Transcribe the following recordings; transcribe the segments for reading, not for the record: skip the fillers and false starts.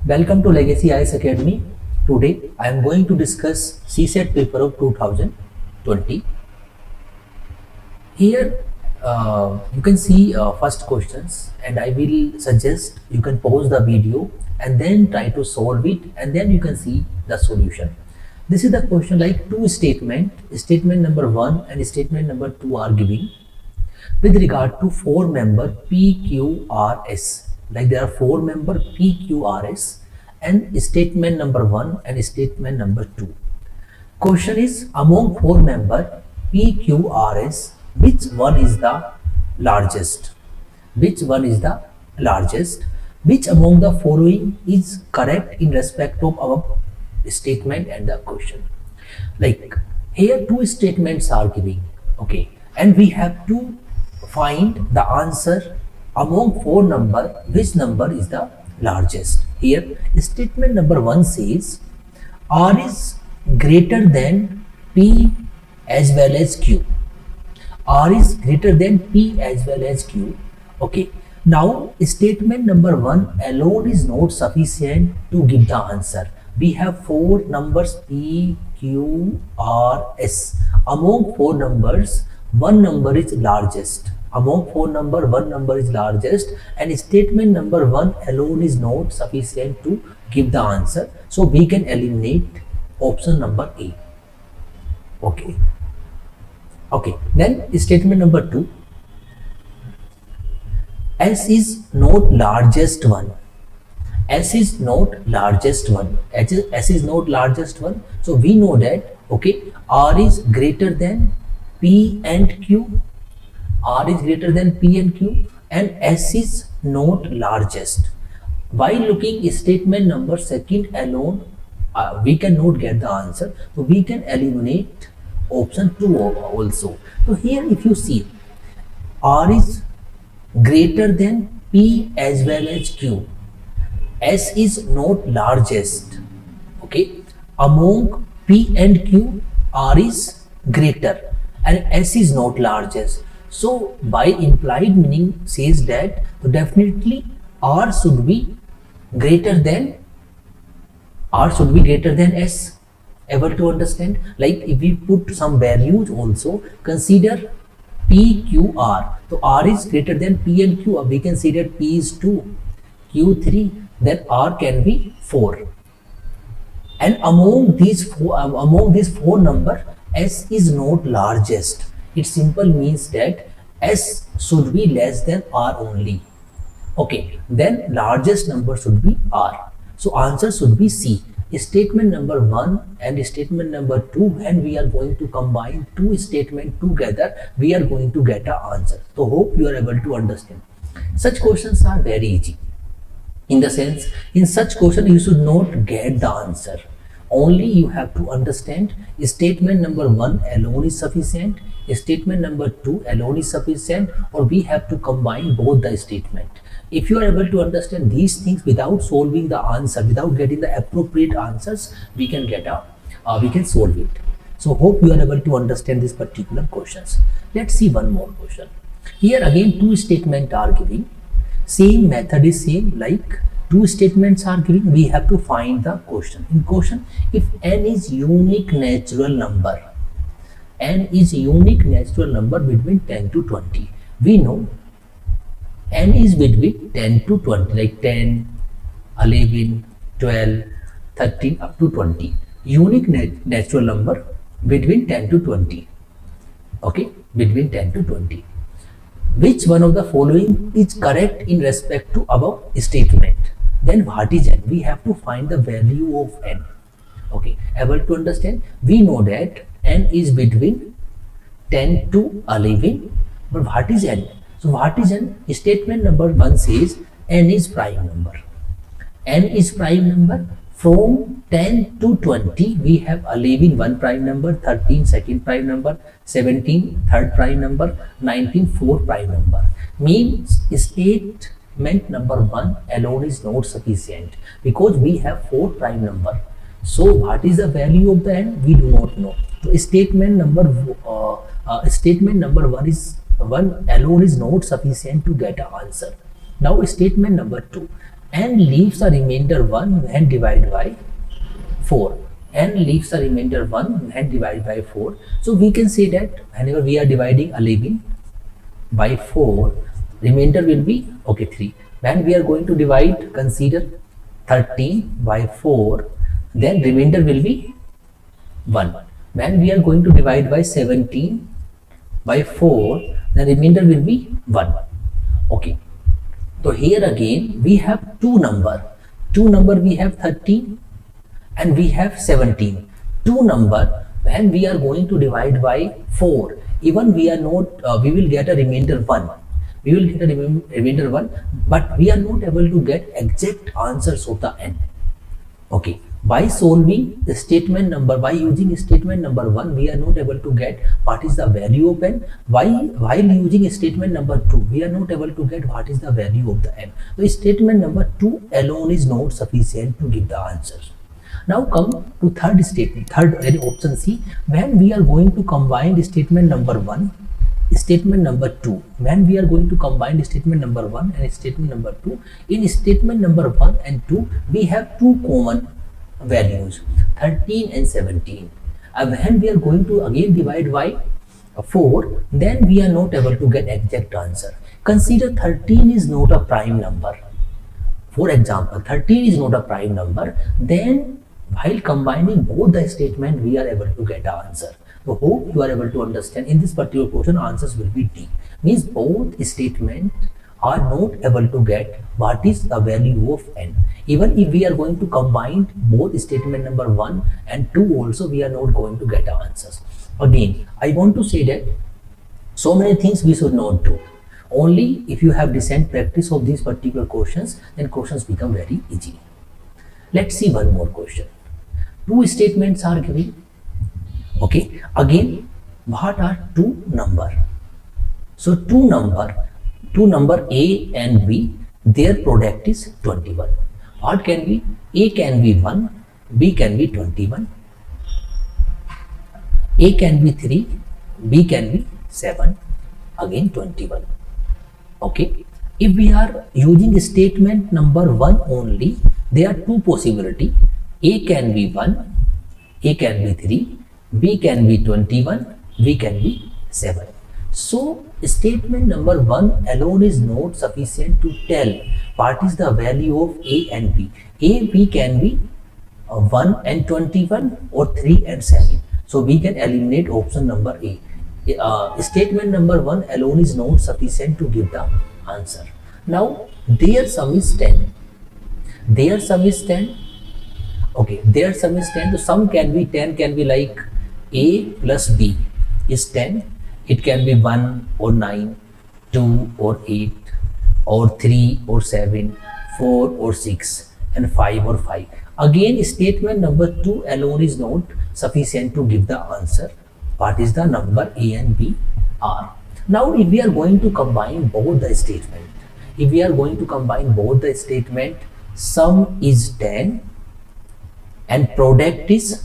Welcome to Legacy IAS Academy. Today I am going to discuss CSET paper of 2020. Here you can see first questions, and I will suggest you can pause the video and then try to solve it, and then you can see the solution. This is the question like two statement number 1 and statement number 2 are giving with regard to 4-member PQRS. Like there are 4-member PQRS and statement number 1 and statement number 2. Question is, among 4-member PQRS, which one is the largest? Which one is the largest? Which among the following is correct in respect of our statement and the question? Like here two statements are giving, okay, and we have to find the answer among 4 number, which number is the largest. Here statement number 1 says R is greater than P as well as Q. R is greater than P as well as Q. Okay. Now statement number 1 alone is not sufficient to give the answer. We have 4 numbers P, Q, R, S. Among 4 numbers, 1 number is largest. Among 4 number, 1 number is largest, and statement number 1 alone is not sufficient to give the answer. So we can eliminate option number A. Okay. Okay. Then statement number 2. S is not largest one. S is not largest one. S is not largest one. So we know that, okay, R is greater than P and Q. R is greater than P and Q, and S is not largest. While looking statement number 2 alone, we cannot get the answer. So we can eliminate option 2 also. So here if you see, R is greater than P as well as Q. S is not largest. Okay. Among P and Q, R is greater and S is not largest. So by implied meaning says that definitely R should be greater than S. Able to understand? Like if we put some values also, consider P, Q, R. So R is greater than P and Q. We can say that P is 2, Q 3, then R can be 4. And among these four number, S is not largest. It simple means that S should be less than R only. Okay, then largest number should be R. So answer should be C. Statement number 1 and statement number 2, and we are going to combine two statements together. We are going to get an answer. So hope you are able to understand. Such questions are very easy. In the sense, in such question you should not get the answer. Only you have to understand statement number 1 alone is sufficient, statement number 2 alone is sufficient, or we have to combine both the statement. If you are able to understand these things without solving the answer, without getting the appropriate answers, we can solve it. So hope you are able to understand these particular questions. Let's see one more question. Here again two statements are giving. Same method is same, like two statements are giving. We have to find the question. In question, if n is unique natural number, n is unique natural number between 10 to 20. We know n is between 10 to 20, like 10, 11, 12, 13 up to 20. Unique natural number between 10 to 20. Okay, between 10 to 20. Which one of the following is correct in respect to above statement? Then what is n? We have to find the value of n. Okay, able to understand? We know that n is between 10 to 11, but what is n? So what is n? Statement number 1 says n is prime number. N is prime number. From 10 to 20, we have 11 one prime number, 13 second prime number, 17 third prime number, 19 fourth prime number. Means statement number 1 alone is not sufficient because we have 4 prime number. So what is the value of the n? We do not know. So statement number 1 is 1 alone is not sufficient to get an answer. Now statement number 2. and leaves a remainder 1 when divided by 4, and leaves a remainder 1 when divided by 4. So we can say that whenever we are dividing 11 by 4, remainder will be 3. When we are going to divide, consider 13 by 4, then remainder will be 1. When we are going to divide by 17 by 4, the remainder will be 1. Okay, so here again we have two number we have 13 and we have 17. Two number, when we are going to divide by 4, even we are not we will get a remainder 1, remainder 1, but we are not able to get exact answers of the n. Okay, by solving the statement number, by using statement number 1, we are not able to get what is the value of n. While using statement number 2, we are not able to get what is the value of the n. So statement number 2 alone is not sufficient to give the answers. Now come to third statement, option C. When we are going to combine statement number 1, statement number 2, when we are going to combine statement number 1 and statement number 2, in statement number 1 and 2 we have two common values, 13 and 17. When we are going to again divide by 4, then we are not able to get exact answer. Consider 13 is not a prime number. For example, 13 is not a prime number, then while combining both the statement, we are able to get the answer. So hope you are able to understand. In this particular question, answers will be D. Means both statements are not able to get what is the value of n. Even if we are going to combine both statement number 1 and 2 also, we are not going to get the answers. Again, I want to say that so many things we should not do. Only if you have decent practice of these particular questions, then questions become very easy. Let's see one more question. Two statements are given. Okay, again, what are two number? So two number A and B, their product is 21. What can be? A can be 1, B can be 21. A can be 3, B can be 7, again 21. Okay, if we are using statement number 1 only, there are two possibilities. A can be 1, A can be 3, B can be 21, B can be 7. So statement number 1 alone is not sufficient to tell what is the value of A and B. A, B can be 1 and 21 or 3 and 7. So we can eliminate option number A. Statement number 1 alone is not sufficient to give the answer. Now their sum is 10. Their sum is 10. Okay, their sum is 10. So sum can be 10, can be like A plus B is 10. It can be 1 or 9, 2 or 8, or 3 or 7, 4 or 6, and 5 or 5. Again, statement number 2 alone is not sufficient to give the answer. What is the number A and B are? Now, if we are going to combine both the statement, sum is 10 and product is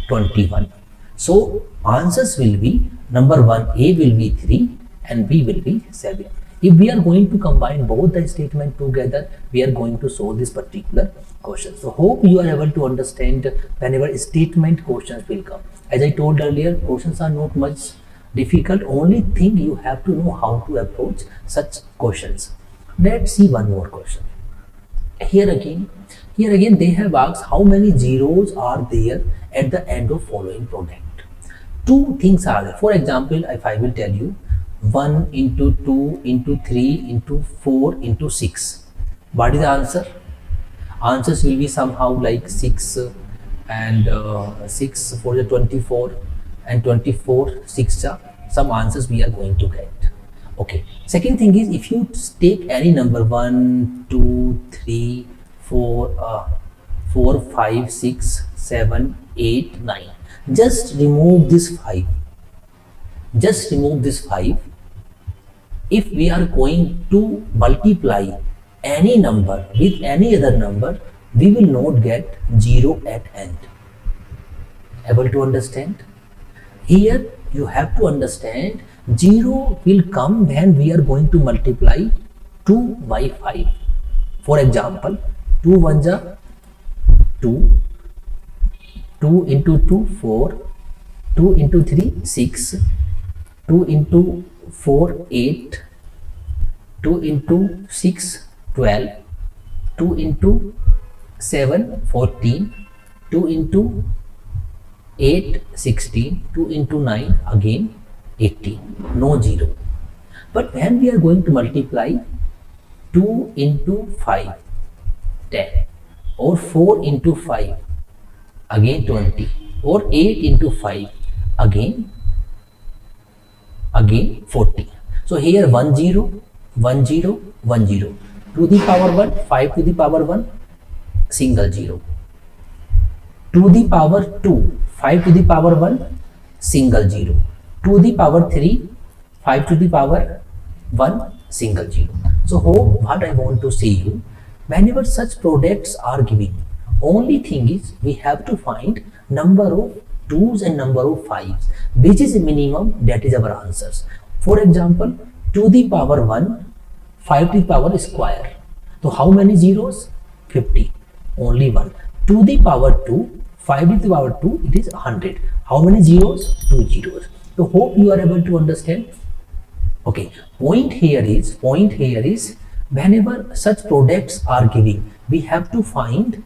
21. So answers will be number 1, A will be 3 and B will be 7. If we are going to combine both the statement together, we are going to solve this particular question. So hope you are able to understand whenever statement questions will come. As I told earlier, questions are not much difficult. Only thing you have to know how to approach such questions. Let's see one more question. Here again they have asked how many zeros are there at the end of following product. Two things are there. For example, if I will tell you 1 into 2 into 3 into 4 into 6, what is the answer? Answers will be somehow like 6 and 6 for the 24 and 24 6 some answers we are going to get. Okay, second thing is, if you take any number 1 2 3 4 4 5 6 7 8 9, just remove this 5. If we are going to multiply any number with any other number, we will not get 0 at end. Able to understand? Here you have to understand 0 will come when we are going to multiply 2 by 5. For example, 2 1 ja 2, 2 into 2 4, 2 into 3 6, 2 into 4 8, 2 into 6 12, 2 into 7 14, 2 into 8 16, 2 into 9 again 18, no 0. But when we are going to multiply 2 into 5 10, or 4 into 5 again 20, or 8 into 5 again 40. So here 1 0 1 0 1 0, to the power 1 5 to the power 1 single 0, to the power 2 5 to the power 1 single 0, to the power 3 5 to the power 1 single 0. So hope what I want to say you, whenever such products are given, only thing is we have to find number of 2's and number of 5's, which is minimum, that is our answers. For example, to the power 1 5 to the power square, so how many zeros? 50, only one. To the power 2 5 to the power 2, it is 100, how many zeros? 2 zeros. So hope you are able to understand. Okay, point here is whenever such products are giving, we have to find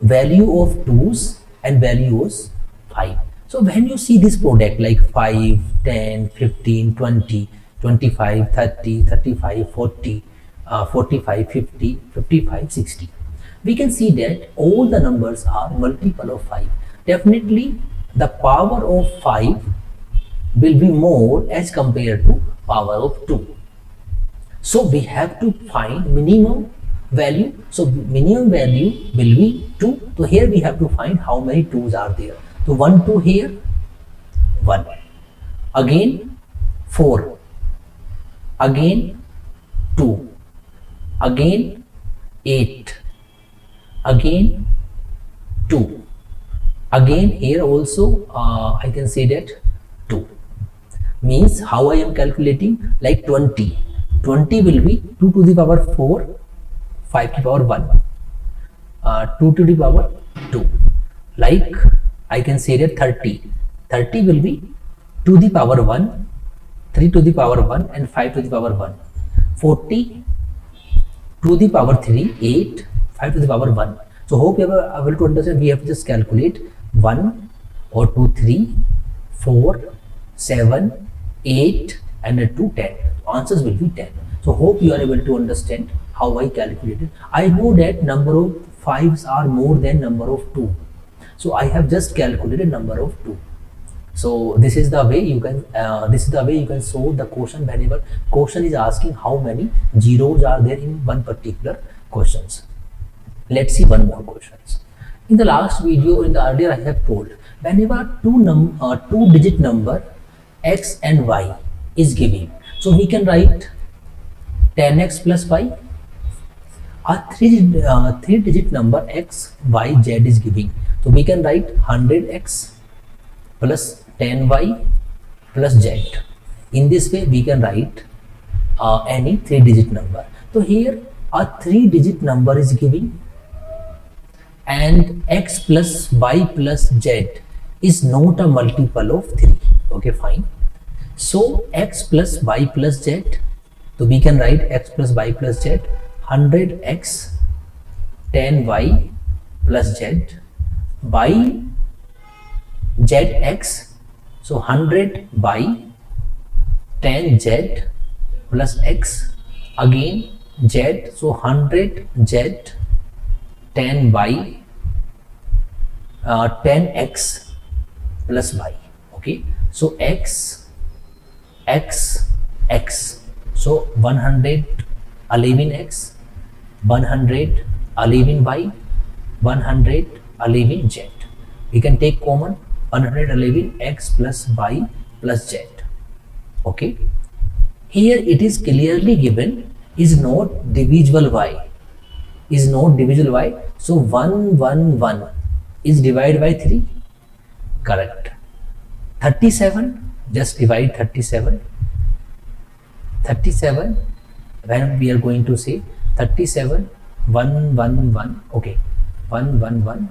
value of 2's and values 5. So when you see this product like 5 10 15 20 25 30 35 40 45 50 55 60, we can see that all the numbers are multiple of 5. Definitely the power of 5 will be more as compared to power of 2. So we have to find minimum value. So minimum value will be 2. So here we have to find how many 2's are there. So 1 2 here, 1, again 4, again 2, again 8, again 2, again here also I can say that 2. Means how I am calculating, like 20 will be 2 to the power 4 5 to the power 1, 2 to the power 2. Like I can say that 30 will be 2 to the power 1 3 to the power 1 and 5 to the power 1, 40 2 to the power 3 8 5 to the power 1. So hope you are able to understand. We have to just calculate 1 or 2 3 4 7 8 and a 2 10. Answers will be 10. So hope you are able to understand how I calculated. I know that number of 5's are more than number of 2, so I have just calculated number of 2. So this is the way you can solve the question whenever question is asking how many zeros are there in one particular questions. Let's see one more questions. In the last video, in the earlier I have told, whenever two digit number x and y is given, so we can write 10x plus y. A three digit number x y z is giving, so we can write 100x plus 10y plus z. In this way we can write any 3 digit number. So here a 3 digit number is giving and x plus y plus z is not a multiple of 3. Okay, fine. So x plus y plus z, so we can write x plus y plus z, 100x 10y plus z by zx, so 100 by 10z plus x, again z, so 100 z 10 by 10x plus y. Okay, so x, so 111x, 111y, 111z. We can take common 111x plus y plus z. Okay, here it is clearly given is not divisible y, so 111 is divided by 3. Correct. 37, just divide 37. When we are going to say 37 111, okay, 111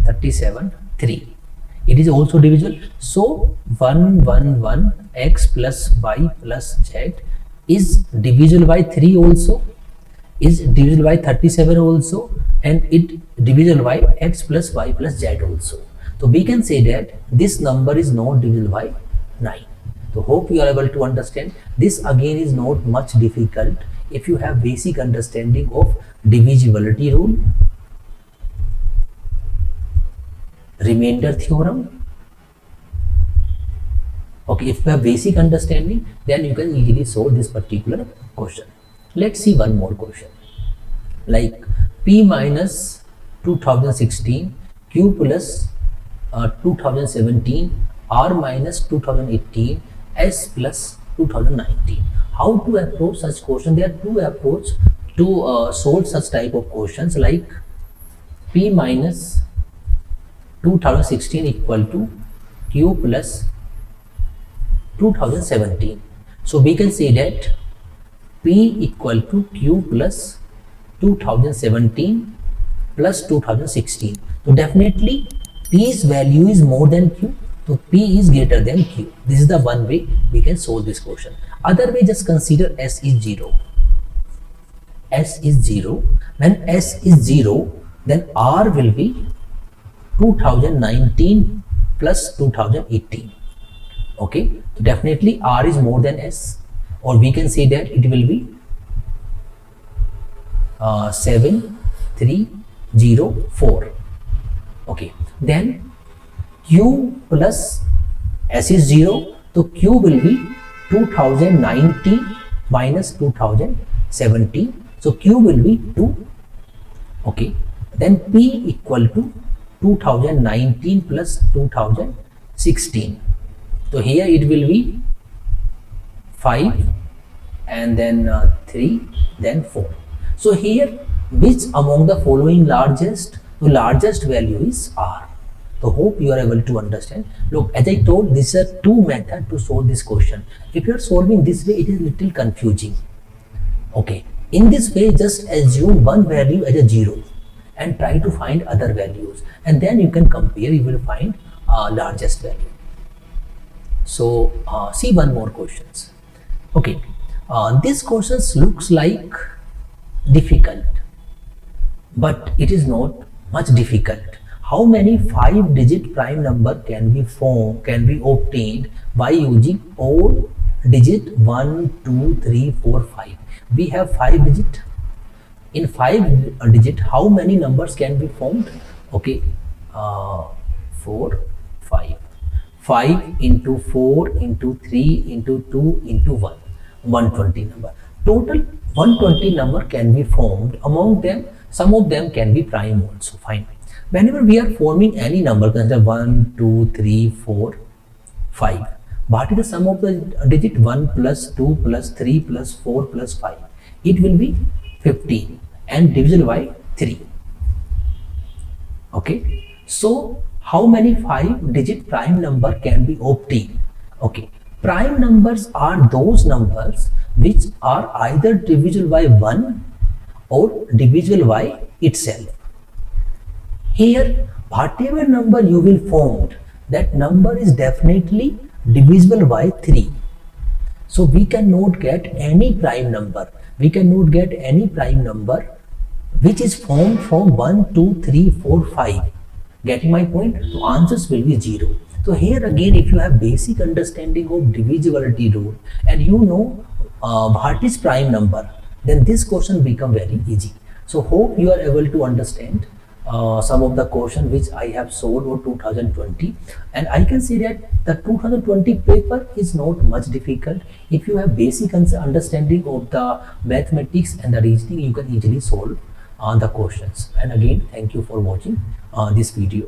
37 3. It is also divisible. So 111 x plus y plus z is divisible by 3 also, is divisible by 37 also, and it divisible by x plus y plus z also. So we can say that this number is not divisible by 9. So hope you are able to understand. This again is not much difficult if you have basic understanding of divisibility rule, remainder theorem. Okay, if you have basic understanding, then you can easily solve this particular question. Let's see one more question. Like P minus 2016, Q plus 2017, R minus 2018, S plus 2019. How to approach such question? There are two approaches to solve such type of questions, like P minus 2016 equal to Q plus 2017. So we can say that P equal to Q plus 2017 plus 2016. So definitely P's value is more than Q. So P is greater than Q. This is the one way we can solve this question. Other way, just consider S is 0. S is 0. When S is 0, then R will be 2019 plus 2018. Okay, so definitely R is more than S, or we can say that it will be 7304. Okay, then Q plus S is 0, so Q will be 2019 minus 2017, so Q will be 2. Okay, then P equal to 2019 plus 2016. So here it will be 5 and then 3, then 4. So here, which among the following largest? The largest value is R. So hope you are able to understand. Look, as I told, these are two methods to solve this question. If you are solving this way, it is little confusing. Okay, in this way, just assume one value as a 0 and try to find other values, and then you can compare. You will find largest value. So see one more questions. Okay, this questions looks like difficult, but it is not much difficult. How many 5-digit prime number can be obtained by using odd digit 1, 2, 3, 4, 5? We have 5 digit. In 5 digit, how many numbers can be formed? Okay, 4, 5. 5 into 4 into 3 into 2 into 1, 120 number. Total 120 number can be formed. Among them, some of them can be prime also. Fine. Whenever we are forming any number, consider 1, 2, 3, 4, 5. What is the sum of the digit? 1 plus 2 plus 3 plus 4 plus 5. It will be 15 and divisible by 3. Okay. So how many 5-digit prime number can be obtained? Okay, prime numbers are those numbers which are either divisible by 1 or divisible by itself. Here, whatever number you will form, that number is definitely divisible by 3. So we cannot get any prime number. We cannot get any prime number which is formed from 1, 2, 3, 4, 5. Getting my point? So answers will be 0. So here again, if you have basic understanding of divisibility rule and you know what is prime number, then this question become very easy. So hope you are able to understand some of the question which I have solved for 2020, and I can say that the 2020 paper is not much difficult. If you have basic understanding of the mathematics and the reasoning, you can easily solve the questions. And again, thank you for watching this video.